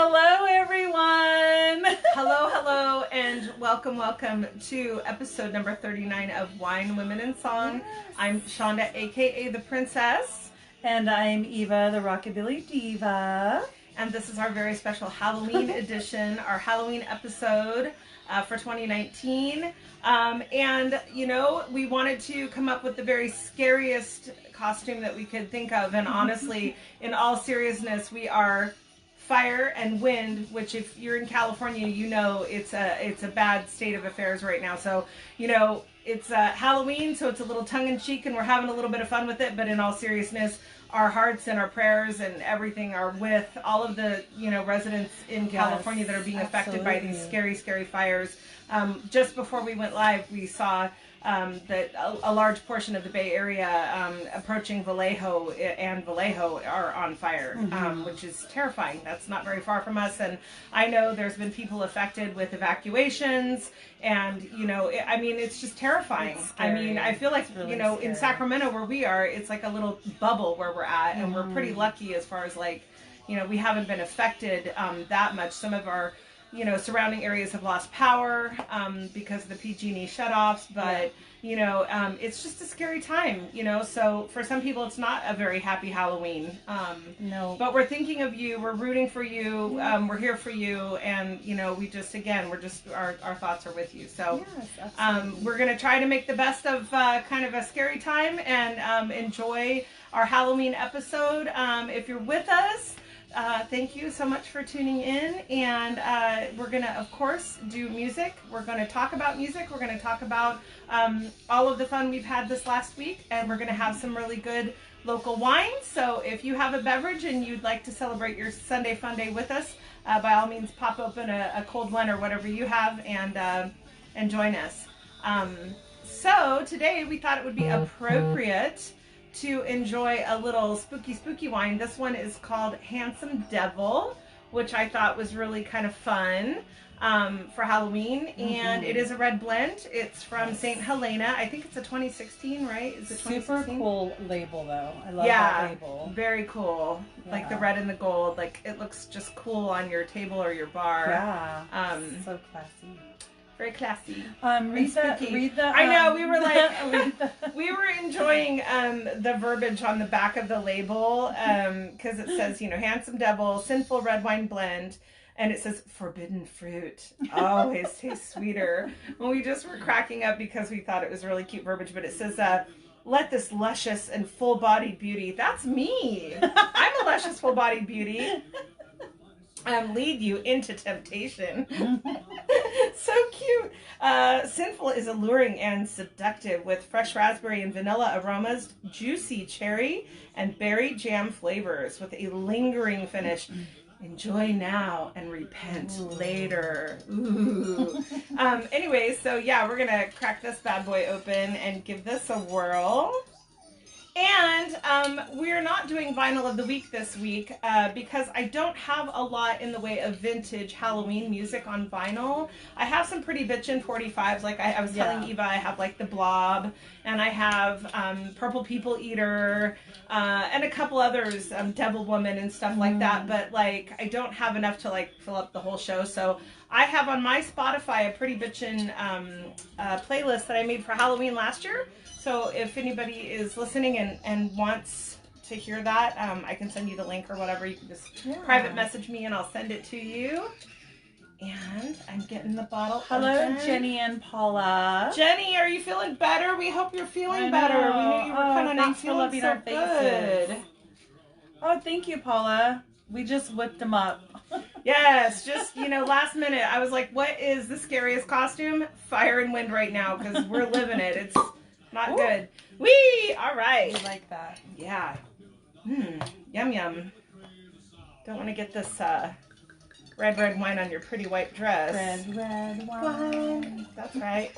Hello, everyone. Hello, and welcome to episode number 39 of Wine, Women, and Song. Yes. I'm Shonda, aka The Princess. And I'm Eva, the Rockabilly Diva. And this is our very special Halloween edition, our Halloween episode for 2019. And, you know, we wanted to come up with the very scariest costume that we could think of. And honestly, in all seriousness, we are fire and wind, which if you're in California, you know it's a bad state of affairs right now. So, you know, it's Halloween, so it's a little tongue-in-cheek and we're having a little bit of fun with it. But in all seriousness, our hearts and our prayers and everything are with all of the, you know, residents in California that are being affected by these scary fires. Just before we went live, we saw that a large portion of the Bay Area approaching Vallejo and Vallejo are on fire, which is terrifying. That's not very far from us, and I know there's been people affected with evacuations, and you know, I mean, it's just terrifying. I mean, I feel like, really, you know, in Sacramento where we are, it's like a little bubble where we're at, and we're pretty lucky as far as, like, you know, we haven't been affected that much. Some of our, you know, surrounding areas have lost power because of the PG&E shutoffs, but you know, it's just a scary time, you know. So for some people, it's not a very happy Halloween. No. But we're thinking of you. We're rooting for you. We're here for you, and you know, we just, again, we're just, our thoughts are with you. So yes, we're gonna try to make the best of kind of a scary time and enjoy our Halloween episode. If you're with us, thank you so much for tuning in, and we're going to, of course, do music. We're going to talk about music. We're going to talk about all of the fun we've had this last week, and we're going to have some really good local wines. So if you have a beverage and you'd like to celebrate your Sunday Fun Day with us, by all means, pop open a cold one or whatever you have and join us. So today we thought it would be appropriate to enjoy a little spooky wine. This one is called Handsome Devil, which I thought was really kind of fun for Halloween. And it is a red blend. It's from St. Helena. I think it's a 2016, right? Is it 2016? Super cool label, though. I love that label. Very cool. Yeah. Like the red and the gold. Like, it looks just cool on your table or your bar. Yeah. So classy. Very classy. Read the. I know, we were like, we were enjoying the verbiage on the back of the label, because it says, you know, Handsome Devil, Sinful Red Wine Blend, and it says forbidden fruit. Always tastes sweeter. And we just were cracking up because we thought it was really cute verbiage, but it says, let this luscious and full-bodied beauty, that's me. I'm a luscious, full-bodied beauty. Lead you into temptation. So cute. Sinful is alluring and seductive with fresh raspberry and vanilla aromas, juicy cherry and berry jam flavors with a lingering finish. Enjoy now and repent later. Ooh. Anyway, so yeah, we're gonna crack this bad boy open and give this a whirl. And we're not doing Vinyl of the Week this week because I don't have a lot in the way of vintage Halloween music on vinyl. I have some pretty bitchin' 45s. Like I was telling Eva, I have like The Blob, and I have Purple People Eater, and a couple others, Devil Woman and stuff like that. But like, I don't have enough to like fill up the whole show. So I have on my Spotify a pretty bitchin' playlist that I made for Halloween last year. So if anybody is listening and wants to hear that, I can send you the link or whatever. You can just private message me and I'll send it to you. And I'm getting the bottle Hello, open. Jenny and Paula. Jenny, are you feeling better? We hope you're feeling better. We knew you were coming in feeling so good. Oh, thank you, Paula. We just whipped them up. Yes, just, you know, last minute. I was like, what is the scariest costume? Fire and wind right now, because we're living it. It's not good. Whee! All right. We like that. Yeah. Yum, yum. Don't want to get this red wine on your pretty white dress. Red wine. That's right.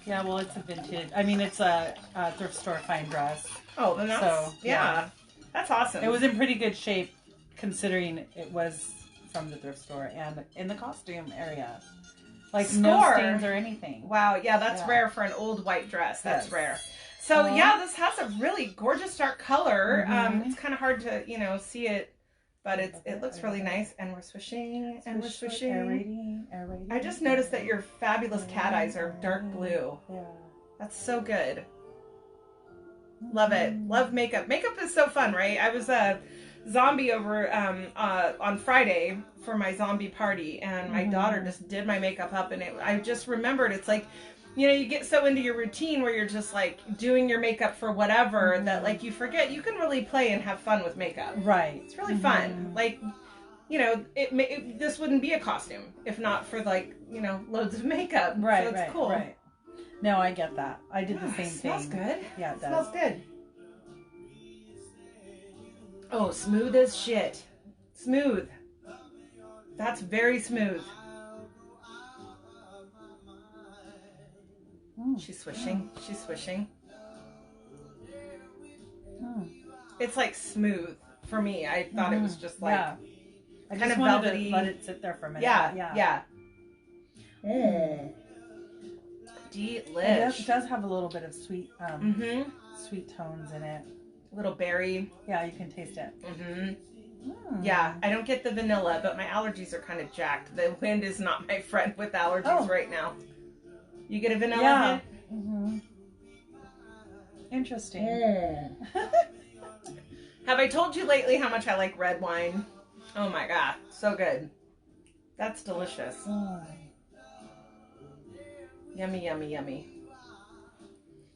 Yeah, well, it's a vintage. I mean, it's a thrift store fine dress. Oh, then that's, so, yeah. That's awesome. It was in pretty good shape, considering it was from the thrift store and in the costume area. Like, no stains or anything. Wow, yeah, that's rare for an old white dress. That's rare. So yeah, this has a really gorgeous dark color. Mm-hmm. It's kind of hard to, see it, but it looks really nice. And we're swishing and we're swishing. Aerating. I just noticed that your fabulous cat eyes are dark blue. Yeah. That's so good. Love it. Love makeup. Makeup is so fun, right? I was a zombie over on Friday for my zombie party, and my daughter just did my makeup up, and I just remembered, it's like, you get so into your routine where you're just like doing your makeup for whatever that like you forget you can really play and have fun with makeup. Right. It's really fun. Like, this wouldn't be a costume if not for like, loads of makeup. Right, so it's right, cool. Right. No, I get that. I did the same It thing. smells good. Yeah, It smells good. Oh, smooth as shit. Smooth. That's very smooth. She's swishing. She's swishing. It's like smooth for me. I thought it was just like I kind just of wanted velvety. to let it sit there for a minute. Yeah. Delish. It does have a little bit of sweet, sweet tones in it. Little berry. Yeah, you can taste it. Yeah, I don't get the vanilla, but my allergies are kind of jacked. The wind is not my friend with allergies right now. You get a vanilla hit? Interesting. Have I told you lately how much I like red wine? Oh my god, so good. That's delicious. Yummy, yummy, yummy.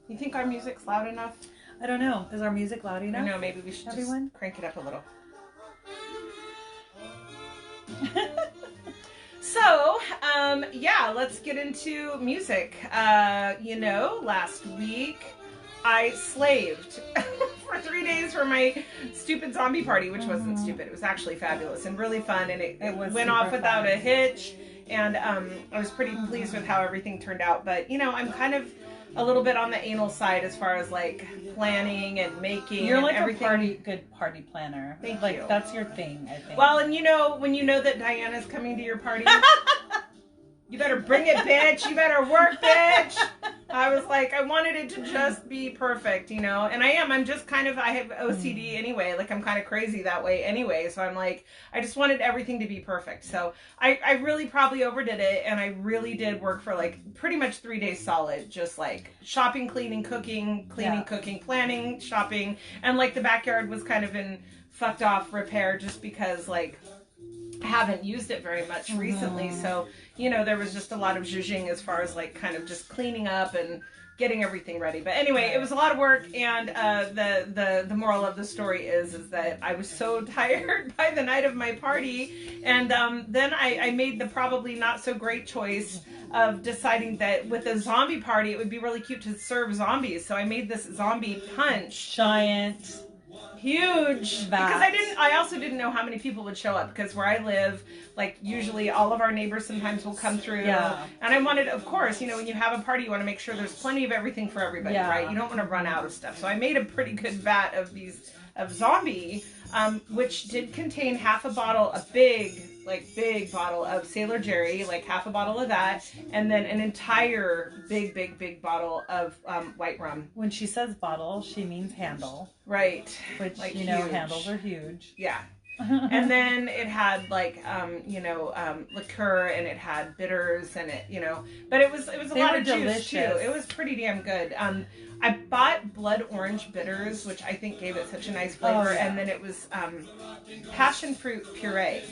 You think our music's loud enough? I don't know. Is our music loud enough? I know, maybe we should just crank it up a little. So, let's get into music. Last week I slaved for 3 days for my stupid zombie party, which wasn't stupid. It was actually fabulous and really fun, and it went off without a hitch. And I was pretty pleased with how everything turned out. But, I'm kind of a little bit on the anal side as far as like planning and making. You're and like everything. a good party planner. Thank like, you. That's your thing, I think. Well, and when you know that Diana's coming to your party, you better bring it, bitch. You better work, bitch. I was like, I wanted it to just be perfect, and I am. I have OCD anyway. Like, I'm kind of crazy that way anyway. So I'm like, I just wanted everything to be perfect. So I really probably overdid it. And I really did work for like pretty much 3 days solid. Just like shopping, cleaning, cooking, cooking, planning, shopping. And like the backyard was kind of in fucked off repair just because like I haven't used it very much recently. So, there was just a lot of zhuzhing as far as like kind of just cleaning up and getting everything ready. But anyway, it was a lot of work, and the moral of the story is that I was so tired by the night of my party, and then I made the probably not so great choice of deciding that with a zombie party it would be really cute to serve zombies. So I made this zombie punch. Giant. Huge. Because I also didn't know how many people would show up, because where I live, like usually all of our neighbors sometimes will come through. Yeah. And I wanted, of course, when you have a party, you want to make sure there's plenty of everything for everybody, right? You don't want to run out of stuff. So I made a pretty good vat of zombie, which did contain half a bottle, a big bottle of Sailor Jerry, like half a bottle of that, and then an entire big bottle of white rum. When she says bottle, she means handle. Right. Which, like huge. Handles are huge. Yeah. And then it had like, liqueur, and it had bitters, and it, but it was a lot of juice too. It was pretty damn good. I bought blood orange bitters, which I think gave it such a nice flavor. And then it was passion fruit puree.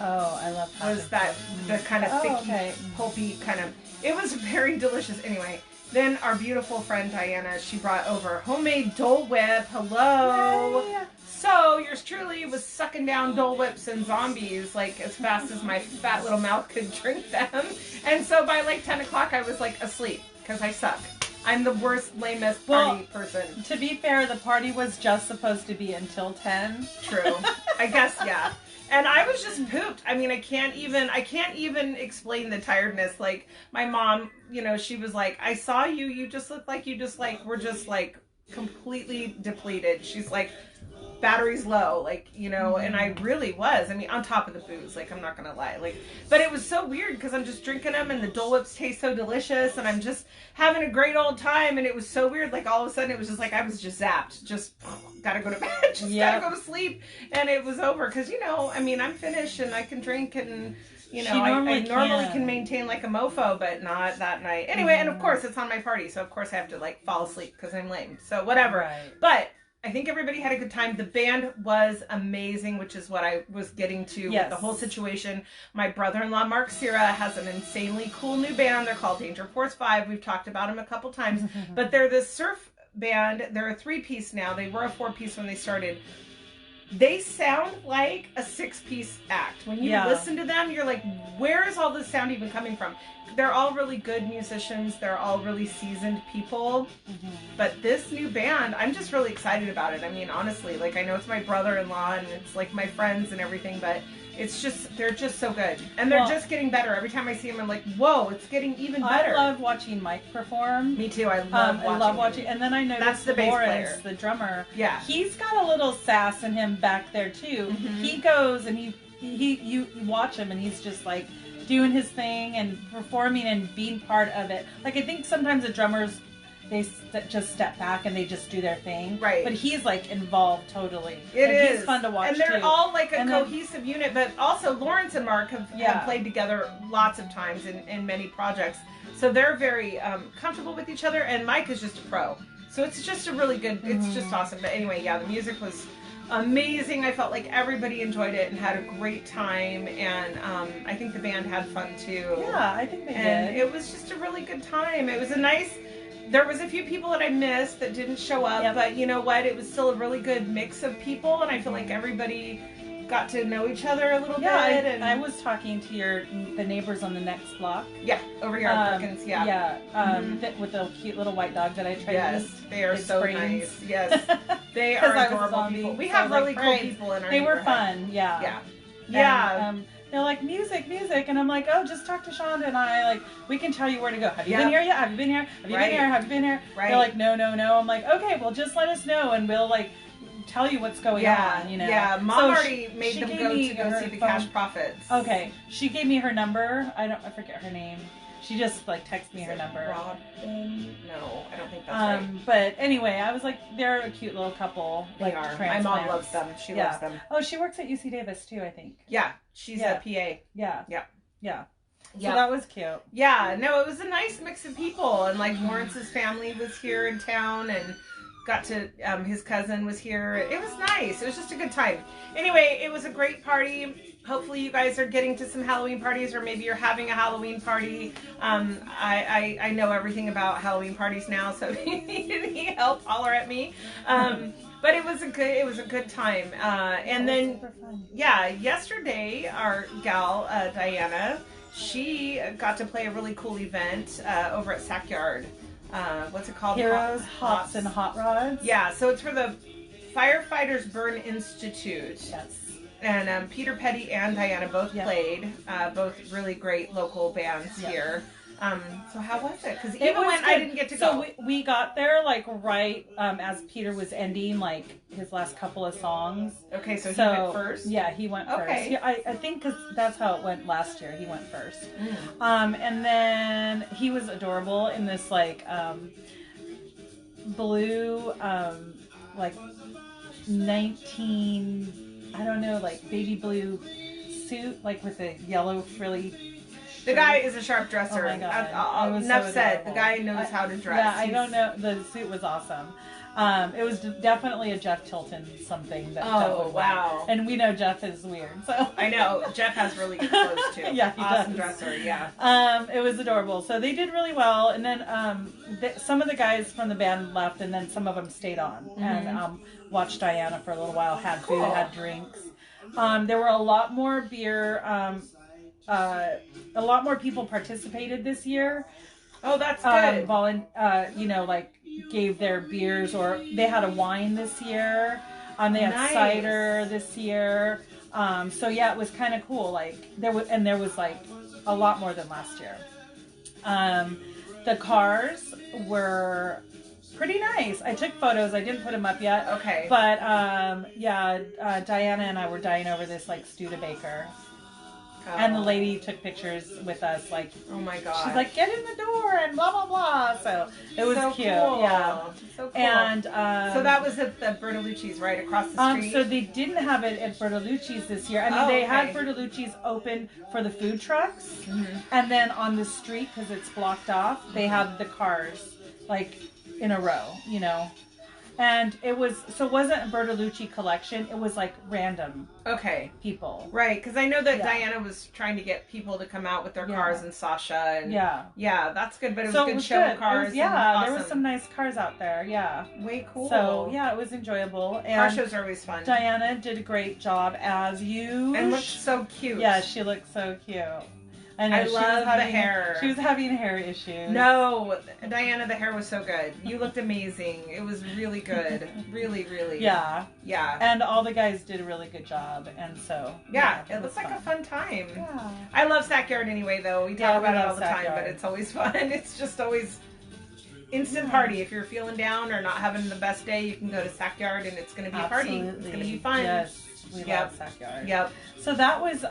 Oh, I love passion was that the kind of thicky, pulpy kind of. It was very delicious. Anyway, then our beautiful friend Diana, she brought over homemade Dole Whip. Hello. Yay. So yours truly was sucking down Dole Whips and zombies like as fast as my fat little mouth could drink them. And so by like 10 o'clock, I was like asleep because I suck. I'm the worst, lamest party person. To be fair, the party was just supposed to be until 10. True. I guess, yeah. And I was just pooped. I mean, I can't even explain the tiredness. Like, my mom, she was like, I saw you just looked like were just like completely depleted. She's like, batteries low, like, you know, and I really was. I mean, on top of the booze, like, I'm not gonna lie, like, but it was so weird because I'm just drinking them and the Dole Whips taste so delicious and I'm just having a great old time, and it was so weird. Like, all of a sudden, it was just like I was just zapped, just gotta go to bed, just gotta go to sleep, and it was over. Because, you know, I mean, I'm finished and I can drink and. You know, I normally can maintain like a mofo, but not that night. Anyway, and of course it's on my party, so of course I have to like fall asleep because I'm lame. So whatever. Right. But I think everybody had a good time. The band was amazing, which is what I was getting to with the whole situation. My brother-in-law, Mark Sierra, has an insanely cool new band. They're called Danger Force 5. We've talked about them a couple times. But they're this surf band. They're a 3-piece now. They were a 4-piece when they started. They sound like a 6-piece act. When you listen to them, you're like, where is all this sound even coming from? They're all really good musicians. They're all really seasoned people. But this new band, I'm just really excited about it. I mean, honestly, like, I know it's my brother-in-law and it's like my friends and everything, but it's just, they're just so good. And they're just getting better. Every time I see them, I'm like, whoa, it's getting even better. I love watching Mike perform. Me too. I love watching. And then I noticed the bass Lawrence, player, the drummer. Yeah. He's got a little sass in him back there too. He goes and you watch him and he's just like doing his thing and performing and being part of it. Like, I think sometimes the drummers, they just step back and they just do their thing. Right. But he's like involved totally. He's fun to watch. And they're too. all like a cohesive unit, but also Lawrence and Mark have played together lots of times in many projects. So they're very comfortable with each other, and Mike is just a pro. So it's just a really good, it's just awesome. But anyway, yeah, the music was amazing. I felt like everybody enjoyed it and had a great time, and I think the band had fun too. Yeah, I think they did. And it was just a really good time. It was a nice... There was a few people that I missed that didn't show up, but you know what? It was still a really good mix of people, and I feel like everybody got to know each other a little bit. And I was talking to the neighbors on the next block. Yeah, over here at Perkins. With the cute little white dog that I tried to meet. They are so nice. Yes, they are adorable people. We have really cool people in our They were neighborhood. fun. Yeah. They're like, music, and I'm like, oh, just talk to Shonda and I, like, we can tell you where to go. Have you been here yet? Have you been here? Have you been here? Have you been here? Right. They're like, no. I'm like, okay, well, just let us know and we'll, like, tell you what's going on, you know? Yeah, Mom already made them go see the Cash Profits. Okay, she gave me her number. I forget her name. She just, like, texted me her number. Robin? No, I don't think that's right. But anyway, I was like, they're a cute little couple. They are. My mom loves them. She loves them. Oh, she works at UC Davis, too, I think. Yeah, she's a PA. Yeah. Yeah. So that was cute. Yeah, no, it was a nice mix of people. And, like, Lawrence's family was here in town, and got to, his cousin was here. It was nice. It was just a good time. Anyway, it was a great party. Hopefully you guys are getting to some Halloween parties, or maybe you're having a Halloween party. I know everything about Halloween parties now, so if you need any help, holler at me. But it was a good time. And then, yesterday our gal Diana, she got to play a really cool event over at Sackyard. What's it called? Heroes, Hops, and Hot Rods. Yeah, so it's for the Firefighters Burn Institute. Yes. And Peter Petty and Diana both played, both really great local bands here. So how was it? Because even when I didn't get to go. So we got there, like, right as Peter was ending, like, his last couple of songs. Okay, so he went first? Yeah, he went first. I think because that's how it went last year. He went first. And then he was adorable in this, like, blue, like, baby blue suit, like, with a yellow frilly... The guy is a sharp dresser. Oh my God. Enough said. The guy knows how to dress. Yeah, I don't know. The suit was awesome. It was definitely a Jeff Tilton something. Wow. And we know Jeff is weird, so. I know. Jeff has really good clothes, too. Yeah, he awesome does. Dresser, yeah. It was adorable. So they did really well, and then some of the guys from the band left, and then some of them stayed on and watched Diana for a little while, had food, had drinks. There were a lot more beer... a lot more people participated this year. Oh, that's good. Gave their beers, or they had a wine this year. They had cider this year. It was kind of cool. Like there was like a lot more than last year. The cars were pretty nice. I took photos. I didn't put them up yet. Okay. But Diana and I were dying over this like Studebaker. Oh. And the lady took pictures with us, like, oh my god, she's like, get in the door and blah blah blah. So it was so cute, cool. yeah. So cool. And so that was at the Bertolucci's right across the street. so they didn't have it at Bertolucci's this year. I mean, they had Bertolucci's open for the food trucks, and then on the street, because it's blocked off, they have the cars like in a row, you know. And it wasn't a Bertolucci collection. It was like random people. Right, because I know that Diana was trying to get people to come out with their cars and Sasha. And yeah, that's good. But it was good show cars. There was some nice cars out there. Yeah. Way cool. So yeah, it was enjoyable. And car shows are always fun. Diana did a great job as you. And looked so cute. Yeah, she looked so cute. I love the hair. She was having hair issues. No, Diana, the hair was so good. You looked amazing. It was really good. Really, really. Yeah. Yeah. And all the guys did a really good job. And so. Yeah, it looks like a fun time. Yeah. I love Sackyard anyway, though. We talk about it all the time, but it's always fun. It's just always instant party. If you're feeling down or not having the best day, you can go to Sackyard and it's going to be a party. It's going to be fun. Yes. We love Sackyard. Yep. So that was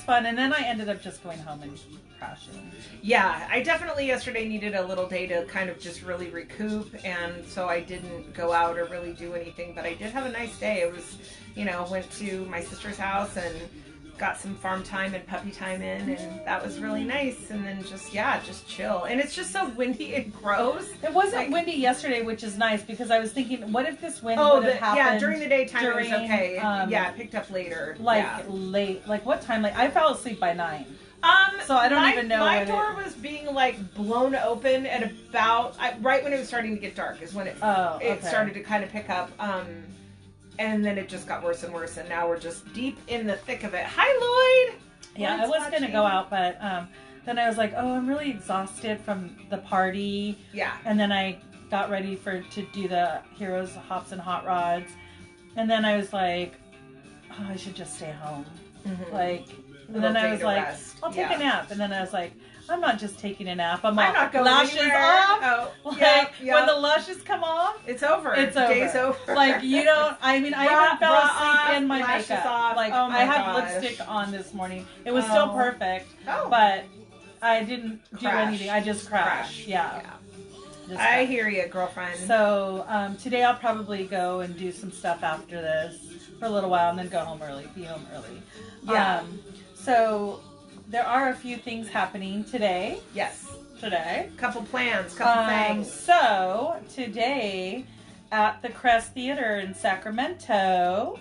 fun, and then I ended up just going home and crashing. Yeah, I definitely yesterday needed a little day to kind of just really recoup, and so I didn't go out or really do anything, but I did have a nice day. It was, went to my sister's house and got some farm time and puppy time in, and that was really nice. And then just chill. And it's just so windy and gross. It wasn't windy yesterday, which is nice, because I was thinking, what if this wind would have happened? Yeah, during the daytime it was okay. It picked up later. Late. Like what time? Like I fell asleep by 9. So I don't even know. My door was being blown open at about right when it was starting to get dark is when it started to kind of pick up. And then it just got worse and worse, and now we're just deep in the thick of it. Hi, Lloyd! Yeah, I was going to go out, but then I was like, oh, I'm really exhausted from the party. Yeah. And then I got ready to do the Heroes, Hops, and Hot Rods. And then I was like, oh, I should just stay home. Mm-hmm. And then I was like, I'll take a nap. And then I was like, I'm not just taking a nap. I'm not going lashes anywhere. Off. Oh, when the lashes come off, it's over. It's over. Day's over. You don't. I mean, I even fell asleep in my makeup. Off. I had lipstick on this morning. It was still perfect, but I didn't do anything. I just crashed. Yeah. I hear you, girlfriend. So today I'll probably go and do some stuff after this for a little while, and then be home early. Yeah. So there are a few things happening today. Yes. Today. Couple plans, couple things. So, today at the Crest Theater in Sacramento,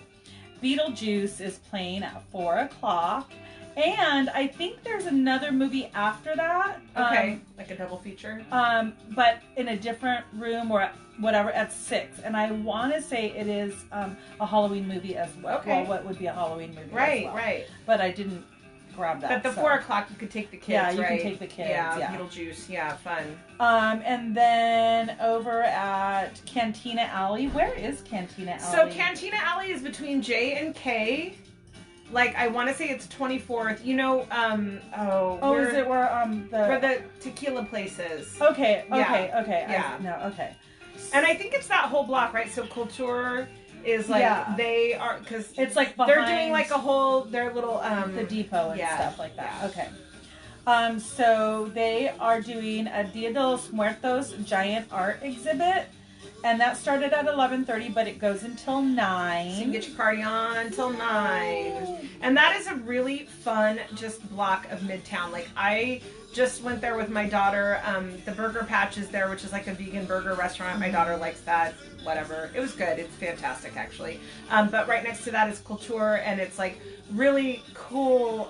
Beetlejuice is playing at 4 o'clock. And I think there's another movie after that. Okay. Like a double feature? But in a different room or whatever at 6. And I want to say it is a Halloween movie as well. Okay. Well, what would be a Halloween movie as well. Right. But I didn't grab that. But the 4 o'clock, you could take the kids, yeah, you right? can take the kids. Yeah, Beetlejuice. Yeah, fun. And then over at Cantina Alley. Where is Cantina Alley? So Cantina Alley is between J and K. I want to say it's 24th. Is it where the tequila place is? Okay. Yeah. Okay. Okay. And I think it's that whole block, right? So Culture is they are, because it's behind, they're doing their little the depot and stuff like that. Yeah. Okay. So they are doing a Dia de los Muertos giant art exhibit. And that started at 11:30, but it goes until 9. So you can get your party on until 9. And that is a really fun block of Midtown. I just went there with my daughter. The Burger Patch is there, which is a vegan burger restaurant. My daughter likes that. Whatever. It was good. It's fantastic, actually. But right next to that is Culture, and it's really cool,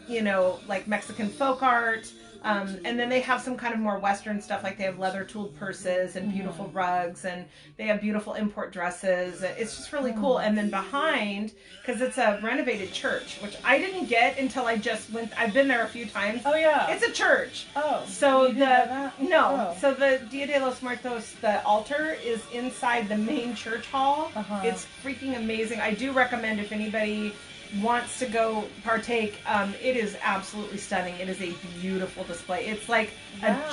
Mexican folk art. And then they have some kind of more Western stuff, they have leather tooled purses and beautiful rugs, and they have beautiful import dresses. It's just really cool. And then behind, because it's a renovated church, which I didn't get until I just went. I've been there a few times. Oh yeah, it's a church. Oh, so so the Dia de los Muertos, the altar is inside the main church hall. It's freaking amazing. I do recommend if anybody wants to go partake. It is absolutely stunning. It is a beautiful display. It's a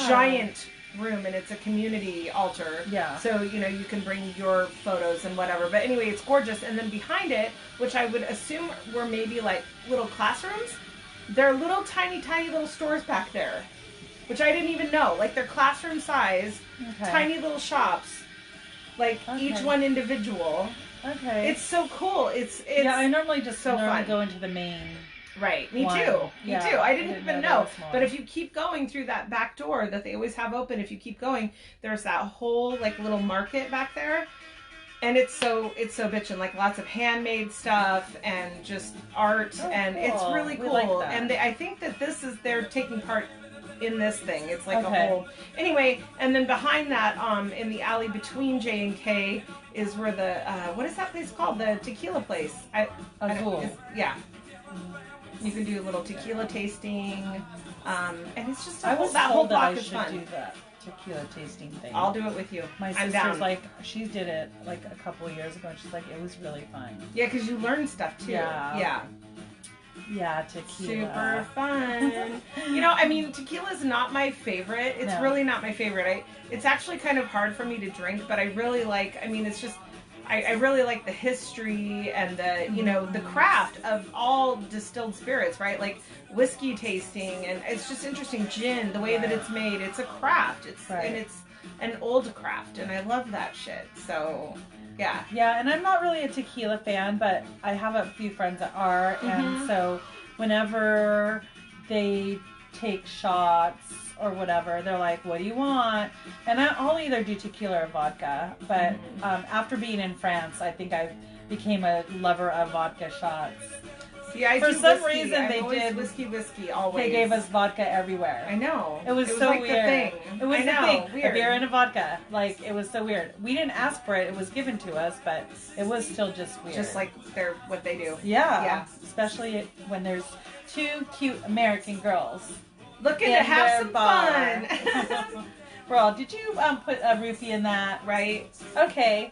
giant room, and it's a community altar. Yeah. So, you know, you can bring your photos and whatever. But anyway, it's gorgeous. And then behind it, which I would assume were maybe like little classrooms, there are little tiny little stores back there, which I didn't even know. Like, they're classroom size, tiny little shops, like each one individual. Okay. It's so cool. It's yeah, I normally just so fun. go into the main. Right, me one. too. Me Yeah, too. I didn't even know. that But if you keep going through that back door that they always have open, if you keep going, there's that whole like little market back there. And it's so bitchin', like lots of handmade stuff and just art, and cool. it's really We cool. like that. And I think that they're taking part in this thing. It's like a whole anyway. And then behind that, in the alley between J and K is where the what is that place called? The tequila place. Azul. Yeah. You can do a little tequila tasting, and it's just I was that whole told that block I is should fun. do that tequila tasting thing. I'll do it with you. My I'm sister's down. like, she did it like a couple of years ago, and she's like, it was really fun. Yeah, because you learn stuff too. Yeah. Yeah, tequila. Super fun. You know, I mean, tequila is not my favorite. It's really not my favorite. It's actually kind of hard for me to drink, but I really like, I mean, it's just, I really like the history and the, you know, the craft of all distilled spirits, right? Like whiskey tasting, and it's just interesting. Gin, the way that it's made, it's a craft. And it's an old craft, and I love that shit. So, yeah. Yeah, and I'm not really a tequila fan, but I have a few friends that are, and so whenever they take shots or whatever, they're like, what do you want? And I'll either do tequila or vodka, but after being in France, I think I became a lover of vodka shots. See, I For do some whiskey. reason, I'm they always did whiskey always. They gave us vodka everywhere. I know. It was so like weird. The thing. It was I know, the thing. weird. A beer and a vodka. Like, it was so weird. We didn't ask for it. It was given to us, but it was still just weird. Just like what they do. Yeah. Especially when there's two cute American girls looking to have some fun. Bro, did you put a roofie in that? Right. Okay.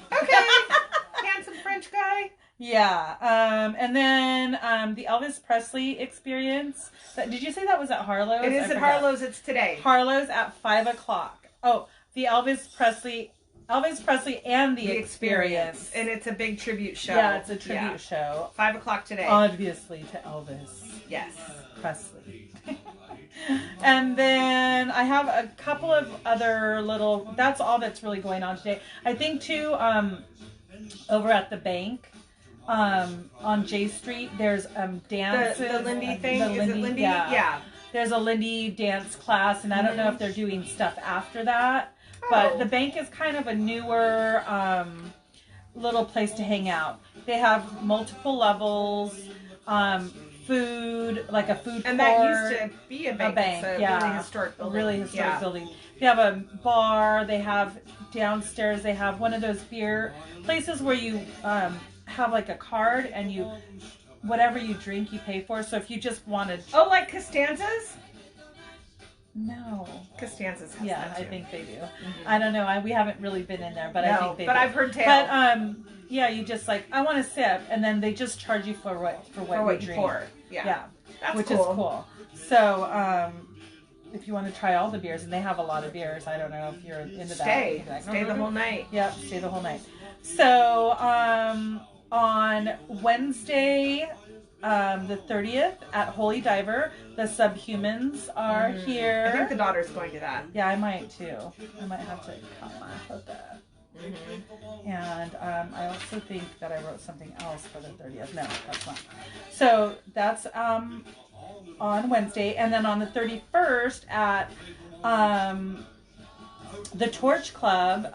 Handsome French guy. Yeah. And then the Elvis Presley experience. Did you say that was at Harlow's? It is at Harlow's. It's today. Harlow's at 5 o'clock. Oh, the Elvis Presley and the Experience. And it's a big tribute show. Yeah, it's a tribute show. 5 o'clock today. Obviously to Elvis. Yes. Presley. And then I have a couple of other that's all that's really going on today. I think too, over at the bank, on J Street, there's dances. The Lindy thing? Is it Lindy? Yeah. There's a Lindy dance class, and I don't know if they're doing stuff after that. But the bank is kind of a newer little place to hang out. They have multiple levels, food, like a food court. And that used to be a bank. It's a really historic building. Really historic building. They have a bar. They have downstairs. They have one of those beer places where you have like a card, and whatever you drink, you pay for. So if you just wanted... Oh, like Costanza's? No. Costanza's has Yeah, that too. I think they do. I don't know. We haven't really been in there, but I think they do. But I've heard tales. But yeah, you just like, I want a sip, and then they just charge you for what you drink. pour. Yeah. That's which cool. is cool. So if you want to try all the beers, and they have a lot of beers, I don't know if you're into that. Stay the whole night. Yep, stay the whole night. So on Wednesday, the 30th at Holy Diver, the Subhumans are here. I think the daughter's going to that. Yeah, I might too. I might have to come with that. And I also think that I wrote something else for the 30th. No, that's not. So that's on Wednesday. And then on the 31st at the Torch Club,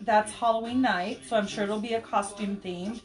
that's Halloween night. So I'm sure it'll be a costume themed.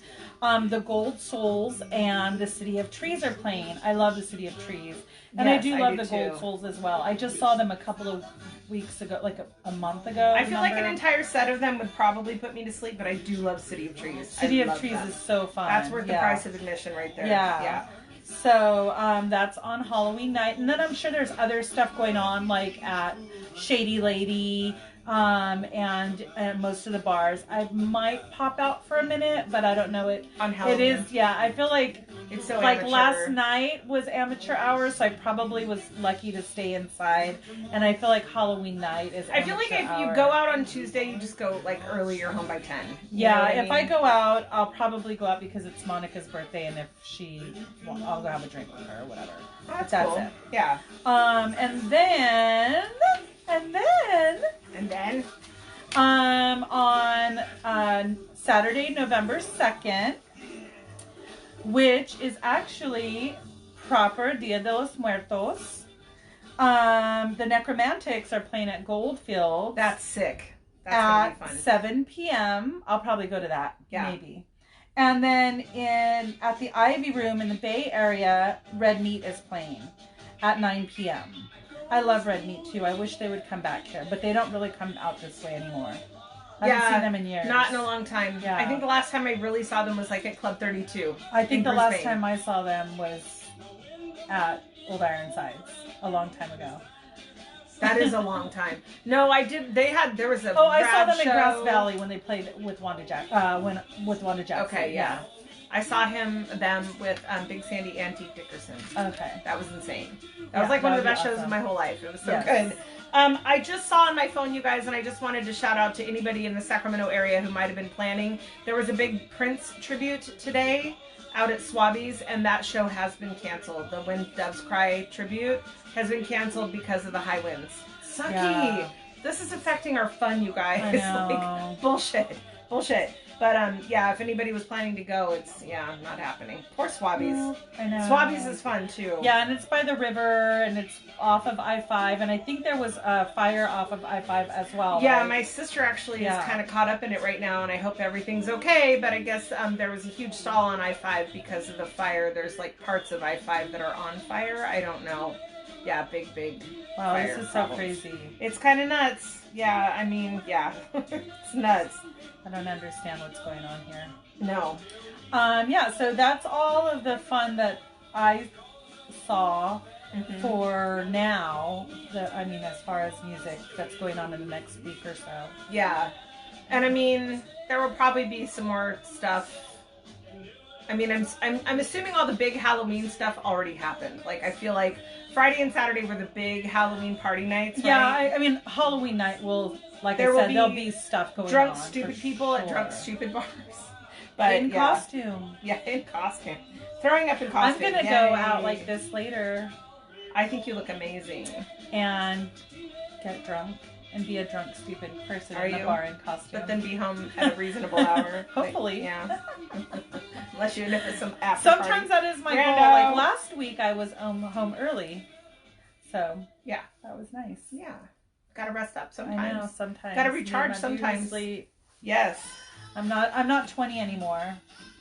The Gold Souls and the City of Trees are playing. I love the City of Trees. And Yes, I do I love do the too. Gold Souls as well. I just saw them a couple of weeks ago, like a month ago. I feel like an entire set of them would probably put me to sleep, but I do love City of Trees. City of Trees is so fun. That's worth the price of admission right there. Yeah. So that's on Halloween night. And then I'm sure there's other stuff going on, like at Shady Lady, and most of the bars. I might pop out for a minute, but I don't know it. On Halloween. It is, yeah. I feel like It's so like amateur. last night was amateur hour, so I probably was lucky to stay inside. And I feel like Halloween night is. I feel like if you go out on Tuesday, you just go like early. You're home by 10. Yeah, if I go out, I'll probably go out because it's Monica's birthday, and if I'll go have a drink with her or whatever. That's That's cool. it. Yeah. And then on Saturday, November 2nd, which is actually proper Dia de los Muertos, the Necromantics are playing at Goldfield. That's sick. That's at gonna be fun. 7 p.m. I'll probably go to that. Yeah. Maybe. And then at the Ivy Room in the Bay Area, Red Meat is playing at 9 p.m. I love Red Meat too. I wish they would come back here, but they don't really come out this way anymore. I haven't seen them in years. Not in a long time. Yeah. I think the last time I really saw them was like at Club 32. I think the last Brisbane. time I saw them was at Old Ironsides a long time ago. That is a long time. No, I did. There was a. I saw them show. in Grass Valley when they played with Wanda Jackson. Okay, yeah. I saw them with Big Sandy and Teak Dickerson. Okay. That was insane. That was like one of the best shows of my whole life. It was so Yes. good. I just saw on my phone, you guys, and I just wanted to shout out to anybody in the Sacramento area who might have been planning. There was a big Prince tribute today out at Swabby's, and that show has been canceled. The When Doves Cry tribute has been canceled because of the high winds. Sucky. Yeah. This is affecting our fun, you guys. I know. Like, bullshit. But yeah, if anybody was planning to go, it's not happening. Poor Swabby's. I know. Swabby's is fun too. Yeah, and it's by the river, and it's off of I-5, and I think there was a fire off of I-5 as well. Yeah, right? my sister actually is kind of caught up in it right now, and I hope everything's okay. But I guess there was a huge stall on I-5 because of the fire. There's like parts of I-5 that are on fire. I don't know. Yeah, big Wow, fire this is problems. so crazy. It's kind of nuts. Yeah, I mean, yeah, it's nuts. I don't understand what's going on here. No. Yeah, so that's all of the fun that I saw for now. As far as music that's going on in the next week or so. Yeah. And I mean, there will probably be some more stuff. I mean, I'm assuming all the big Halloween stuff already happened. Like, I feel like Friday and Saturday were the big Halloween party nights, right? Yeah, I mean, Halloween night will, like There I will said, be there'll be stuff going on. Drunk, stupid people at drunk, stupid bars. But in costume. Yeah, in costume. Throwing up in costume. I'm going to go out like this later. I think you look amazing. And get drunk and be a drunk, stupid person Are in the you? bar in costume. But then be home at a reasonable hour. Hopefully. Like, yeah. Unless you end up at some after Sometimes party. that is my Rando. goal. Like last week I was home early. So, yeah. That was nice. Yeah. Gotta rest up sometimes. I know, sometimes. Gotta recharge Need my beauty sometimes. sleep. Yes. I'm not 20 anymore.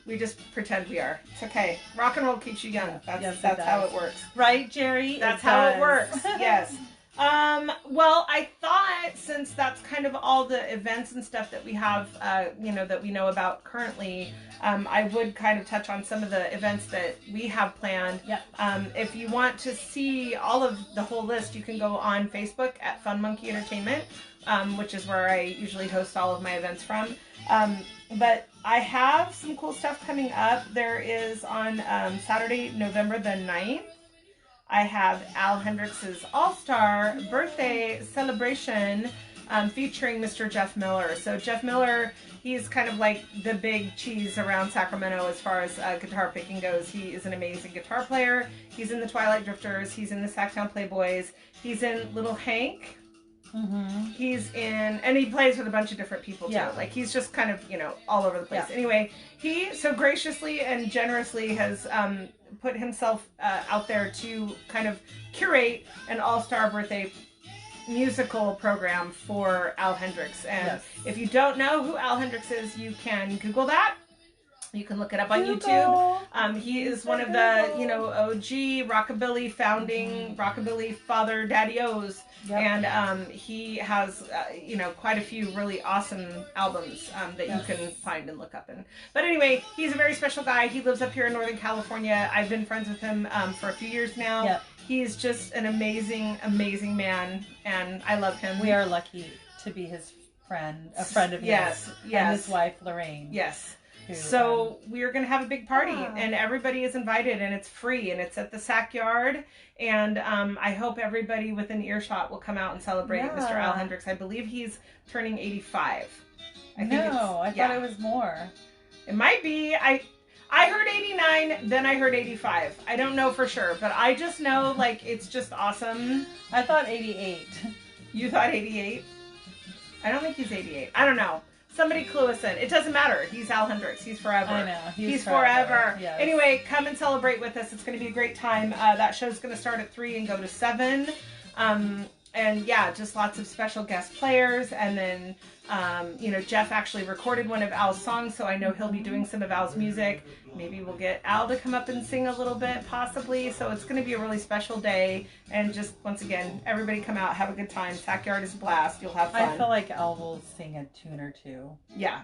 We just pretend we are. It's okay. Rock and roll keeps you young. That's how it works. Right, Jerry? That's how it works. Yes. Well, I thought since that's kind of all the events and stuff that we have, that we know about currently, I would kind of touch on some of the events that we have planned. Yep. If you want to see all of the whole list, you can go on Facebook at Fun Monkey Entertainment, which is where I usually host all of my events from. But I have some cool stuff coming up. There is on Saturday, November the 9th, I have Al Hendrix's All-Star birthday celebration featuring Mr. Jeff Miller. So Jeff Miller, he's kind of like the big cheese around Sacramento as far as guitar picking goes. He is an amazing guitar player. He's in the Twilight Drifters. He's in the Sacktown Playboys. He's in Little Hank. Mm-hmm. He's in, and he plays with a bunch of different people too. Yeah. Like he's just kind of, all over the place. Yeah. Anyway, he so graciously and generously has put himself out there to kind of curate an all-star birthday musical program for Al Hendrix. And if you don't know who Al Hendrix is, you can Google that. You can look it up on YouTube. He is one of the, OG rockabilly founding rockabilly father daddy-os. Yep. And he has, quite a few really awesome albums that you can find and look up. But anyway, he's a very special guy. He lives up here in Northern California. I've been friends with him for a few years now. Yep. He's just an amazing, amazing man, and I love him. We are lucky to be his friend, a friend of his. Yes. And his wife, Lorraine. Yes. too. So we're going to have a big party, Yeah. and everybody is invited, and it's free, and it's at the Sack Yard. And I hope everybody within earshot will come out and celebrate Mr. Al Hendricks. I believe he's turning 85. I thought it was more. It might be. I heard 89, then I heard 85. I don't know for sure, but I just know, like, it's just awesome. I thought 88. You thought 88? I don't think he's 88. I don't know. Somebody clue us in. It doesn't matter. He's Al Hendricks. He's forever. I know. He's forever. Yes. Anyway, come and celebrate with us. It's going to be a great time. That show's going to start at 3 and go to 7. And yeah, just lots of special guest players. And then, Jeff actually recorded one of Al's songs, so I know he'll be doing some of Al's music. Maybe we'll get Al to come up and sing a little bit, possibly. So it's going to be a really special day. And just, once again, everybody come out, have a good time. Sack Yard is a blast. You'll have fun. I feel like Al will sing a tune or two. Yeah.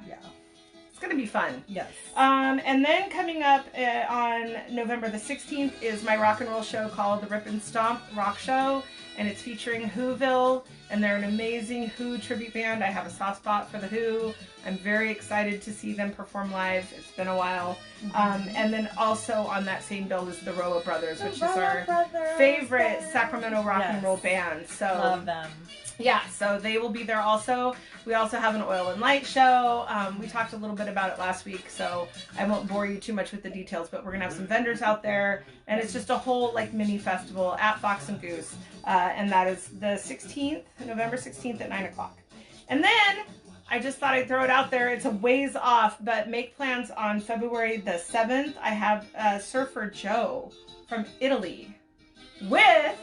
It's going to be fun. Yes. And then coming up on November the 16th is my rock and roll show called the Rip and Stomp Rock Show. And it's featuring Whoville, and they're an amazing Who tribute band. I have a soft spot for the Who. I'm very excited to see them perform live. It's been a while. And then also on that same bill is the Roa Brothers, which is our favorite Sacramento rock and roll band. So love them. Yeah, so they will be there also. We also have an oil and light show. We talked a little bit about it last week, so I won't bore you too much with the details, but we're going to have some vendors out there, and it's just a whole like mini festival at Fox and Goose, and that is the 16th, November 16th at 9 o'clock. And then I just thought I'd throw it out there. It's a ways off, but make plans on February the 7th. I have Surfer Joe from Italy with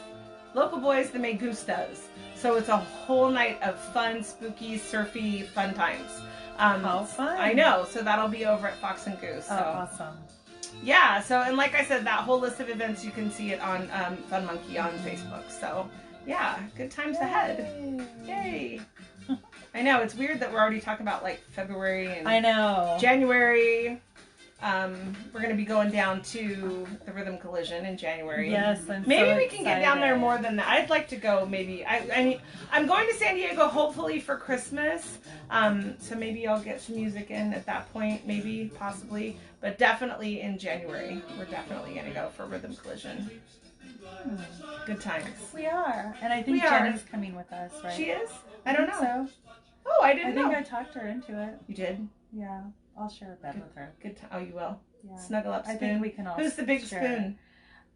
local boys, the Megustas. So it's a whole night of fun, spooky, surfy, fun times. How fun. I know. So that'll be over at Fox and Goose. So. Oh, awesome. Yeah. So, and like I said, that whole list of events, you can see it on Fun Monkey on Facebook. So, yeah, good times ahead. Yay. I know. It's weird that we're already talking about like February and I know. January. We're going to be going down to the Rhythm Collision in January. Yes, maybe we can get down there more than that. I'd like to go. Maybe I mean, I'm going to San Diego hopefully for Christmas. So maybe I'll get some music in at that point. Maybe, possibly, but definitely in January. We're definitely going to go for Rhythm Collision. Good times. We are, and I think Jenny's coming with us, right? She is. I don't know. So. Oh, I didn't know. I think I talked her into it. You did? Yeah. I'll share a bed with her. Good time. Oh, you will? Yeah. Snuggle up spoon. I think we can all Who's the big share. spoon?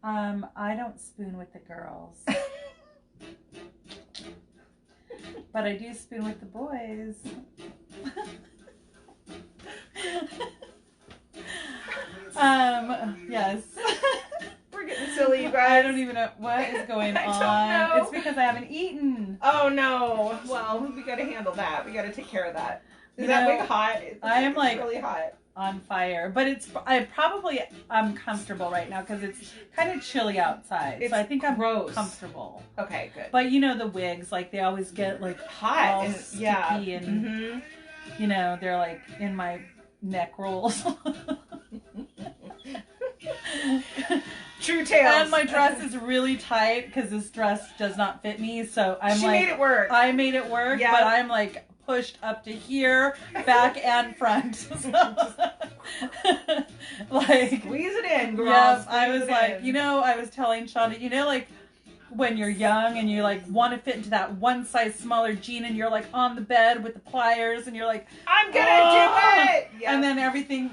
I don't spoon with the girls. But I do spoon with the boys. Yes. We're getting silly, you guys. I don't even know what is going on. I don't know. It's because I haven't eaten. Oh, no. Well, we got to handle that. We got to take care of that. Is that wig hot? I am like really hot. On fire, but I'm comfortable right now because it's kind of chilly outside. So I think I'm comfortable. Okay, good. But you know the wigs, like they always get like hot and sticky and you know they're like in my neck rolls. True tales. And my dress is really tight because this dress does not fit me. So She made it work. I made it work, but I'm like pushed up to here, back and front. So, like squeeze it in, girl. Yes, I was like, I was telling Shonda, like when you're young and you like want to fit into that one size smaller jean and you're like on the bed with the pliers and you're like, I'm gonna do it. Yep. And then everything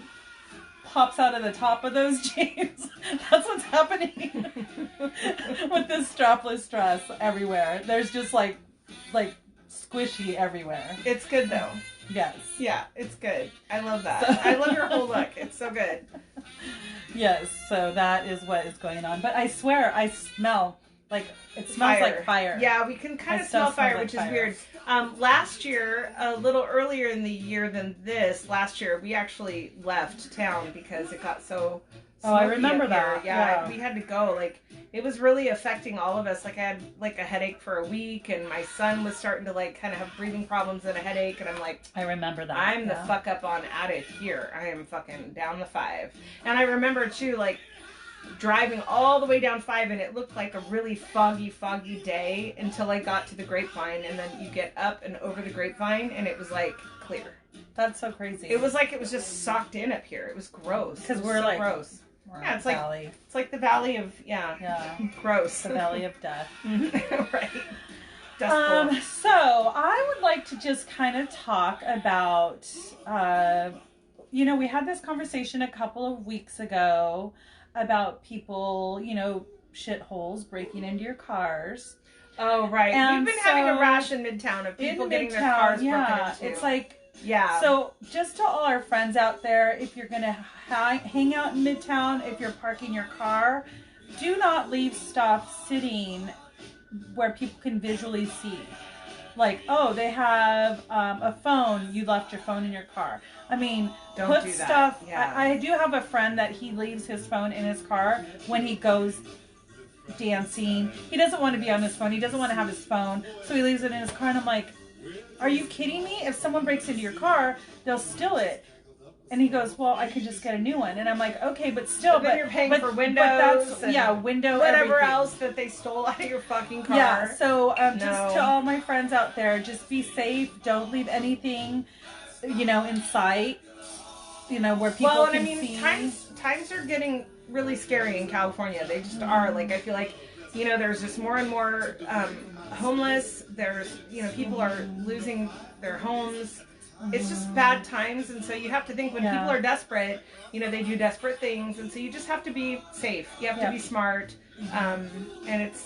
pops out of the top of those jeans. That's what's happening with this strapless dress everywhere. There's just like squishy everywhere. It's good though. Yes. Yeah, it's good. I love that. I love your whole look. It's so good. Yes, so that is what is going on. But I swear I smell like it smells like fire. Yeah, we can kind of smell fire, which is weird. Last year, a little earlier in the year than this, last year we actually left town because it got so I remember that. Yeah, we had to go. Like, it was really affecting all of us. Like, I had like a headache for a week, and my son was starting to like kind of have breathing problems and a headache, and I'm like, I remember that. I'm the fuck up on out of here. I am fucking down the 5. And I remember too, like, driving all the way down 5, and it looked like a really foggy day until I got to the Grapevine, and then you get up and over the Grapevine, and it was like clear. That's so crazy. It was like it was just socked in up here. It was gross. Because we're so like gross. Yeah, it's valley. Like the valley of gross. The valley of death. Right. So I would like to just kind of talk about, we had this conversation a couple of weeks ago about people, shitholes breaking into your cars. Oh, right. And we've been having a rash in Midtown of people getting their cars broken into. It's like, so just to all our friends out there, if you're going to hang out in Midtown, if you're parking your car, do not leave stuff sitting where people can visually see. Like, oh, they have a phone. You left your phone in your car. I mean, don't do stuff. That. Yeah. I do have a friend that he leaves his phone in his car when he goes dancing. He doesn't want to be on his phone. He doesn't want to have his phone, so he leaves it in his car. And I'm like, are you kidding me? If someone breaks into your car, they'll steal it. And he goes, well, I could just get a new one. And I'm like, okay, but still. But then you're paying for windows. Window, whatever everything else that they stole out of your fucking car. Yeah, so just to all my friends out there, just be safe. Don't leave anything, in sight, where people can see. Times are getting really scary in California. They just are. Like, I feel like, there's just more and more homeless. There's, people are losing their homes. It's just bad times, and so you have to think when people are desperate, they do desperate things, and so you just have to be safe. You have to be smart, and it's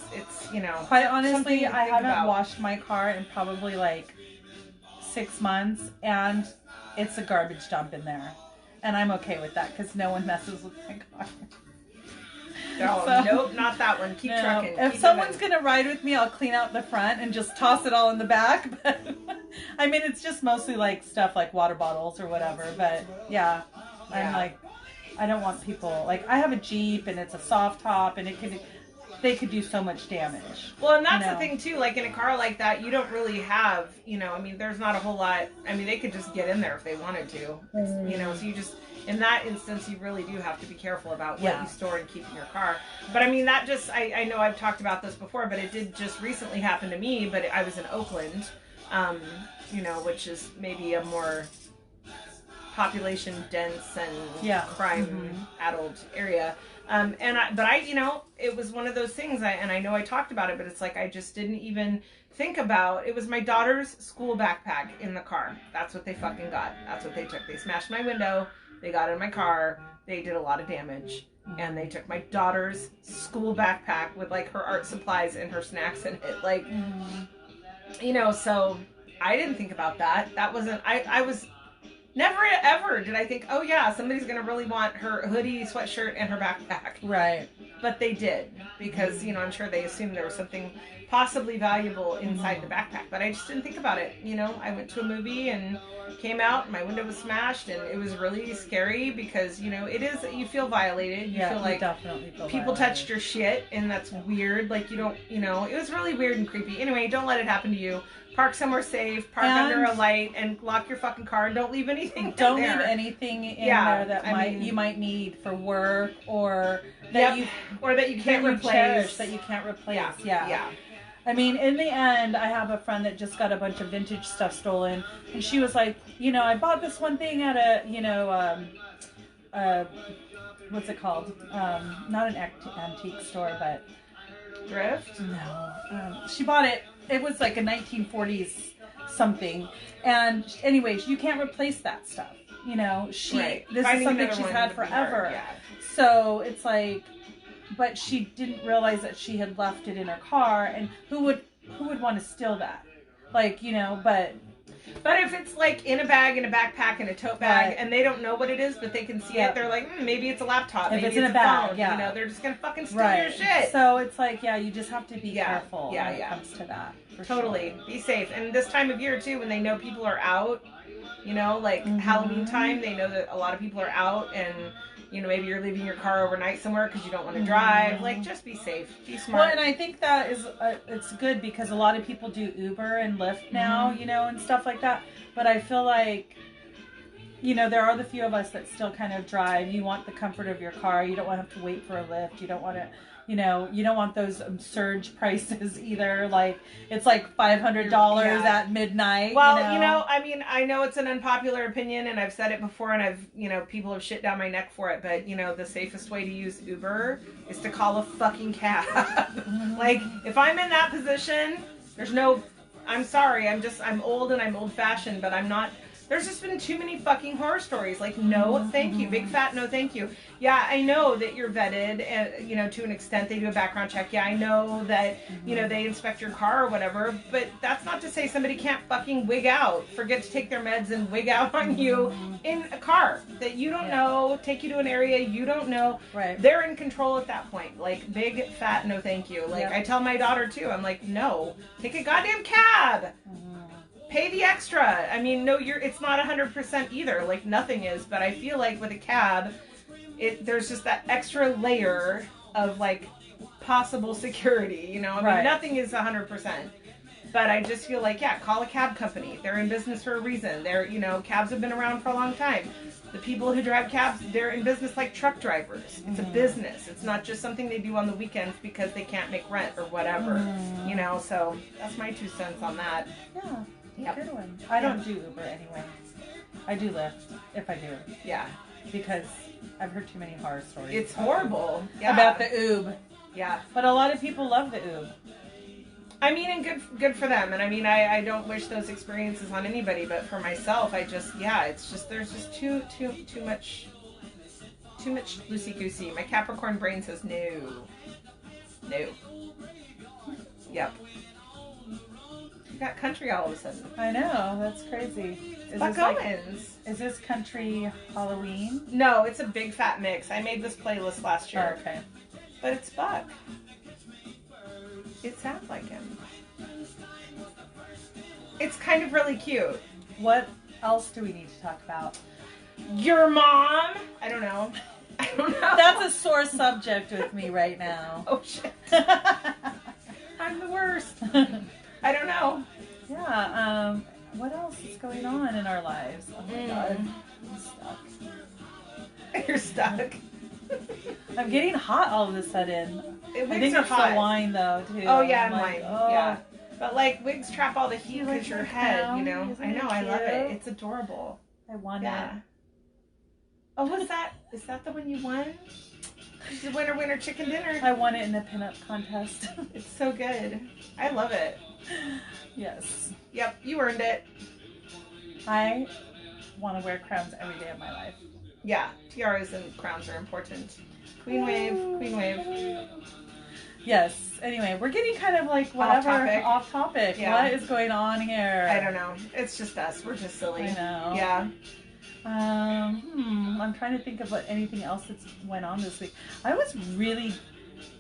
Quite honestly, I haven't washed my car in probably like 6 months, and it's a garbage dump in there, and I'm okay with that because no one messes with my car. Nope, not that one. Keep trucking. If someone's going to ride with me, I'll clean out the front and just toss it all in the back. But I mean, it's just mostly like stuff like water bottles or whatever. But yeah, I'm like, I don't want people, like, I have a Jeep and it's a soft top and they could do so much damage. Well, and that's the thing too, like in a car like that, you don't really have, there's not a whole lot. I mean, they could just get in there if they wanted to, so you just, in that instance, you really do have to be careful about what you store and keep in your car. But I mean, that just, I know I've talked about this before, but it did just recently happen to me, but I was in Oakland, which is maybe a more population dense and crime addled area. It was one of those things, and I know I talked about it, but it's like I just didn't even think about. It was my daughter's school backpack in the car. That's what they fucking got. That's what they took. They smashed my window. They got in my car. They did a lot of damage, and they took my daughter's school backpack with like her art supplies and her snacks in it. Like, so I didn't think about that. That wasn't. I was. Never ever did I think, oh yeah, somebody's going to really want her hoodie, sweatshirt, and her backpack. Right. But they did, because, I'm sure they assumed there was something possibly valuable inside the backpack. But I just didn't think about it. I went to a movie and came out, and my window was smashed, and it was really scary because, it is, you feel violated. You feel like definitely feel people violated. touched your shit, and that's weird. Like, you don't, it was really weird and creepy. Anyway, don't let it happen to you. Park somewhere safe, under a light, and lock your fucking car, and don't leave anything Don't there. leave anything in there that you might need for work, or that you can't replace. That you can't replace. Yeah. I mean, in the end, I have a friend that just got a bunch of vintage stuff stolen, and she was like, I bought this one thing at a, what's it called? Not an antique store, but thrift. No, she bought it. It was like a 1940s something, and anyways, you can't replace that stuff. This is something she's had forever. Yeah. So it's like, but she didn't realize that she had left it in her car, and who would want to steal that? Like, But if it's like in a bag, in a backpack, in a tote bag, and they don't know what it is, but they can see it, they're like, maybe it's a laptop, maybe it's in a bag, phone. They're just gonna fucking steal your shit. So it's like, you just have to be careful when it comes to that. Totally. Sure. Be safe. And this time of year too, when they know people are out, Halloween time, they know that a lot of people are out, and maybe you're leaving your car overnight somewhere because you don't want to drive. Like, just be safe. Be smart. Well, and I think that is, it's good because a lot of people do Uber and Lyft now, and stuff like that. But I feel like you know, there are the few of us that still kind of drive. You want the comfort of your car. You don't want to have to wait for a lift. You don't want to, you know, you don't want those surge prices either. Like, it's like $500 at midnight. Well, you know, I mean, I know it's an unpopular opinion, and I've said it before, and I've, you know, people have shit down my neck for it, but, you know, the safest way to use Uber is to call a fucking cab. Like, if I'm in that position, there's no, I'm sorry, I'm old and I'm old-fashioned, but I'm not. There's just been too many fucking horror stories. Like, no, thank you. Big fat no, thank you. Yeah, I know that you're vetted, and, you know, to an extent, they do a background check. Yeah, I know that, you know, they inspect your car or whatever, but that's not to say somebody can't fucking wig out, forget to take their meds and wig out on you in a car that you don't know, take you to an area you don't know. Right. They're in control at that point. Like, big fat no, thank you. Like, I tell my daughter, too, I'm like, no, take a goddamn cab. Pay the extra. I mean, no, it's not 100% either. Like, nothing is. But I feel like with a cab, there's just that extra layer of, like, possible security, you know? I mean, nothing is 100%. But I just feel like, yeah, call a cab company. They're in business for a reason. You know, cabs have been around for a long time. The people who drive cabs, they're in business like truck drivers. It's a business. It's not just something they do on the weekends because they can't make rent or whatever. You know, so that's my 2 cents on that. Yeah. Good one. I don't do Uber anyway. I do Lyft if I do. Yeah. Because I've heard too many horror stories. It's horrible. Yeah. About the Uber. Yeah. But a lot of people love the Uber. I mean, and good for them. And I mean, I don't wish those experiences on anybody, but for myself, I just, it's just, there's just too much loosey-goosey. My Capricorn brain says no. No. Yep. Got country all of a sudden. I know, that's crazy. Buck Owens. Is this country Halloween? No, it's a big fat mix. I made this playlist last year. Oh, okay. But it's Buck. It sounds like him. It's kind of really cute. What else do we need to talk about? Your mom? I don't know. That's a sore subject with me right now. Oh, shit. I'm the worst. I don't know. Yeah, what else is going on in our lives? Oh my God, I'm stuck. You're stuck. I'm getting hot all of a sudden. I think it's hot. the wine though, too. Oh yeah, and like, wine. Yeah. But like wigs trap all the heat like with your the head, crown? you know. Isn't I know, it I love it. cute? It's adorable. I want it. Oh, what's that? Is that the one you won? The winner chicken dinner. I won it in a pinup contest. It's so good. I love it. Yes. Yep, you earned it. I want to wear crowns every day of my life. Yeah, tiaras and crowns are important. Queen wave. Yes. Anyway, we're getting kind of like whatever off topic. Yeah. What is going on here? I don't know. It's just us. We're just silly. I know. Yeah. I'm trying to think of anything else that's went on this week. I was really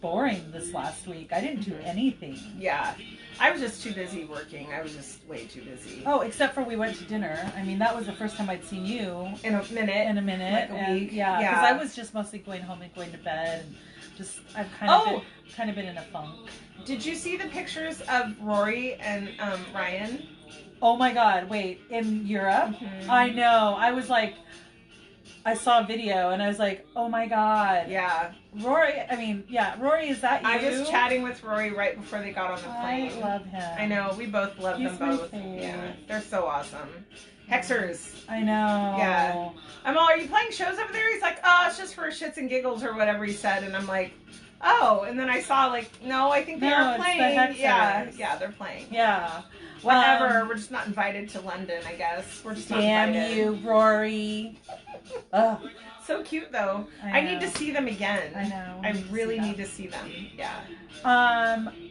boring this last week. I didn't do anything. Yeah. I was just too busy working. I was just way too busy. Oh, except for we went to dinner. I mean, that was the first time I'd seen you in a minute, like a week. Yeah, because I was just mostly going home and going to bed. And just I've kind of been in a funk. Did you see the pictures of Rory and Ryan? Oh my God! Wait, in Europe? Mm-hmm. I know. I was like, I saw a video and I was like, oh my God. Yeah. Rory, Rory, is that you? I was chatting with Rory right before they got on the plane. I love him. I know, we both love them both. Yeah, they're so awesome. Hexers. I know. Yeah. I'm all, are you playing shows over there? He's like, oh, it's just for shits and giggles or whatever he said. And I'm like, oh. And then I saw like, no, I think they are playing. The Hexers. Yeah, they're playing. Yeah. Whatever. We're just not invited to London, I guess. We're just not invited. Damn you, Rory. Ugh. So cute though. I need to see them again. I know. I really need to see them. Yeah.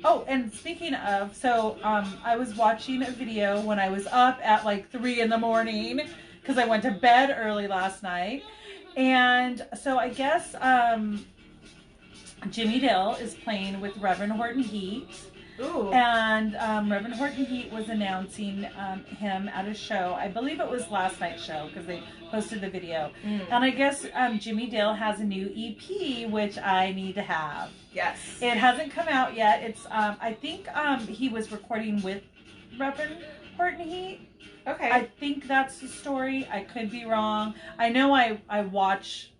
Oh, and speaking of, I was watching a video when I was up at like 3 a.m. because I went to bed early last night. And so I guess Jimmy Dale is playing with Reverend Horton Heat. Ooh. And Reverend Horton Heat was announcing him at a show. I believe it was last night's show because they posted the video. And I guess Jimmy Dale has a new EP, which I need to have. Yes. It hasn't come out yet. It's I think he was recording with Reverend Horton Heat. Okay. I think that's the story. I could be wrong. I know I watch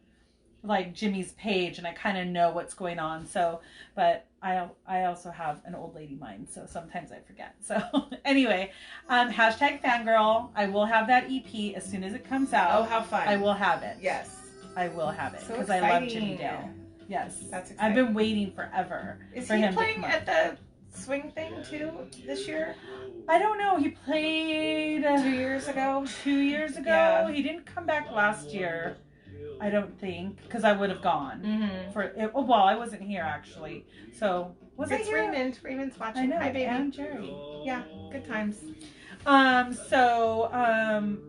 like Jimmy's page and I kind of know what's going on. So, but I also have an old lady mind, so sometimes I forget. So anyway, hashtag fangirl. I will have that EP as soon as it comes out. Oh, how fun! I will have it. Yes, I will have it so because I love Jimmy Dale. Yes, that's exciting. I've been waiting forever. Is for he him playing to come at the swing thing too this year? I don't know. He played 2 years ago. 2 years ago. Yeah. He didn't come back last year. I don't think, because I would have gone Mm-hmm. for it. Well, I wasn't here actually. So was I It's here? Raymond. Raymond's watching. I know. Hi, baby. And Jerry. Yeah, good times.